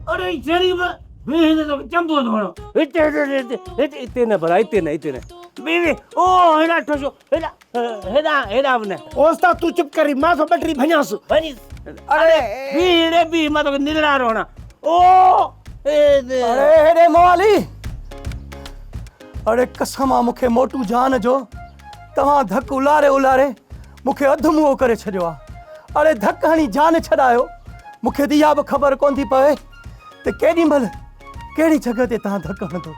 अरे शरीफ बीवी तो चंबो धोणो इते न भला इते न बीवी ओ हेड़ा ठोशो हेड़ा बने उस्ताद तू चुप करी मां तो बैटरी भजास भनी अरे बी मा तो निलड़ा रोना ओ अरे हेड़े मवाली अरे कसम आ मूंखे मोटू जान जो तव्हां धक उलारे मूंखे अधु मुंहों करे छॾियो आहे। अरे धक हणी जान छॾायो मूंखे त इहा बि ख़बर कोन थी पए त केॾी महिल कहिड़ी जॻह ते तव्हां धक हणंदो।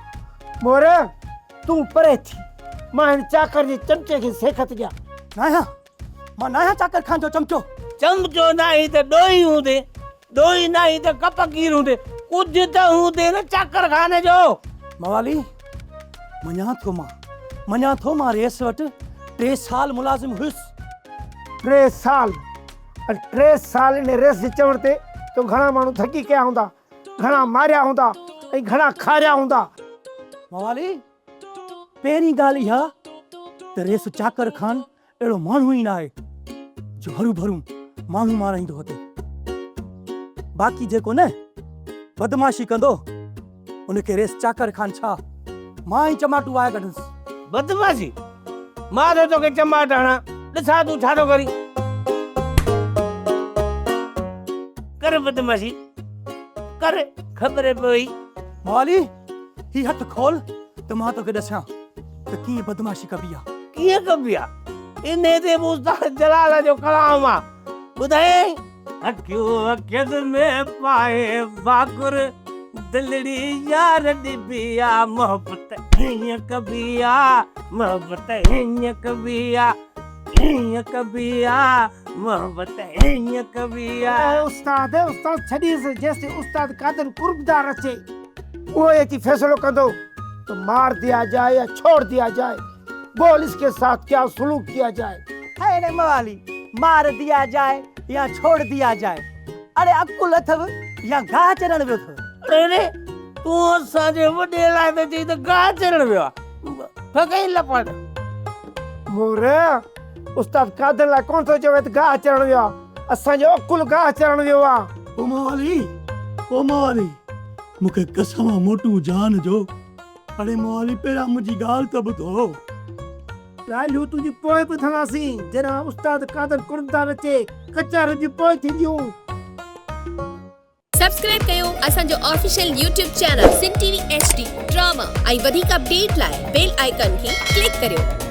मोरे तू परे थी मां हिन चाकर जे चमचे खे सेखत ॾियां। नाया मां नाया चाकर खान जो चमचो नहीं तो डोई हूंदे डोई नहीं तो कपकीर हूंदे कुछ तो हूंदे न चाकर खाने जो। मवाली मञा थो मां रेस वटि 3 साल मुलाज़िम हुयुसि। 3 साल 3 साल इन रेस जे चवण ते तो घणा माण्हू थकी कया हूंदा घणा मारिया हूंदा ऐं घणा खारिया हूंदा। मवाली पहिरीं ॻाल्हि इहा त रेस चाकर खान अहिड़ो माण्हू ई न आहे जो हरू भरू माण्हू माराईंदो हुते। बाक़ी जेको न बदमाशी कंदो उनखे रेस चाकर खान छा मां ई चमाटू वाए कढंसि। बदमाशी मां तो के चमाट हणा ॾिसा तूं छा थो करी कर बदमाशी कर ख़बर पई। मवाली ही हथ खोल त मां तोखे ॾसां त कीअं बदमाशी कबी आहे। कीअं कबी आहे इन ते उस्ताद जलाल जो कलाम आहे ॿुधाए। अखियूं अखियत में पाए बाकुर दिलड़ी यार डिबिया मोहब्बत हीअं कबी आहे मोहब्बत हीअं कबी आहे हीअं कबी आहे मोहब्बत हीअं कबी आहे। उस्ताद छॾीस जेसि उस्ताद कादर कुर्बदार अचे वो अची फैसलो कंदो तो मार दिया जाए या छोड़ दिया जाए बोल इसके साथ क्या सलूक किया जाए। अरे मवाली मार दिया जाए या छोड़ दिया जाए अरे अकुल अथव या गाह चरण वियो अथव। अरे तू असांजे वॾे लाइ त चई त गाह चरण वियो आहे फकई लपड़ मोरे उस्ताद कादर लाइ कोन थो चवे त गाह चरण वियो आहे असांजो अकुल गाह चरण वियो आहे। ओ मवाली मूंखे कसम आहे मोटू जान जो। अरे मवाली पहिरियां मुंहिंजी ॻाल्हि त ॿुधो। ॻाल्हियूं तुंहिंजी पोइ ॿुधंदासीं जॾहिं उस्ताद कादर कुर्बदार अचे कचार जी पोइ थींदियूं। सब्सक्राइब कयो असांजो ऑफिशियल YouTube चैनल सिन टीवी HD ड्रामा ऐं वधीक अपडेट लाइ बेल आइकन खे क्लिक करियो।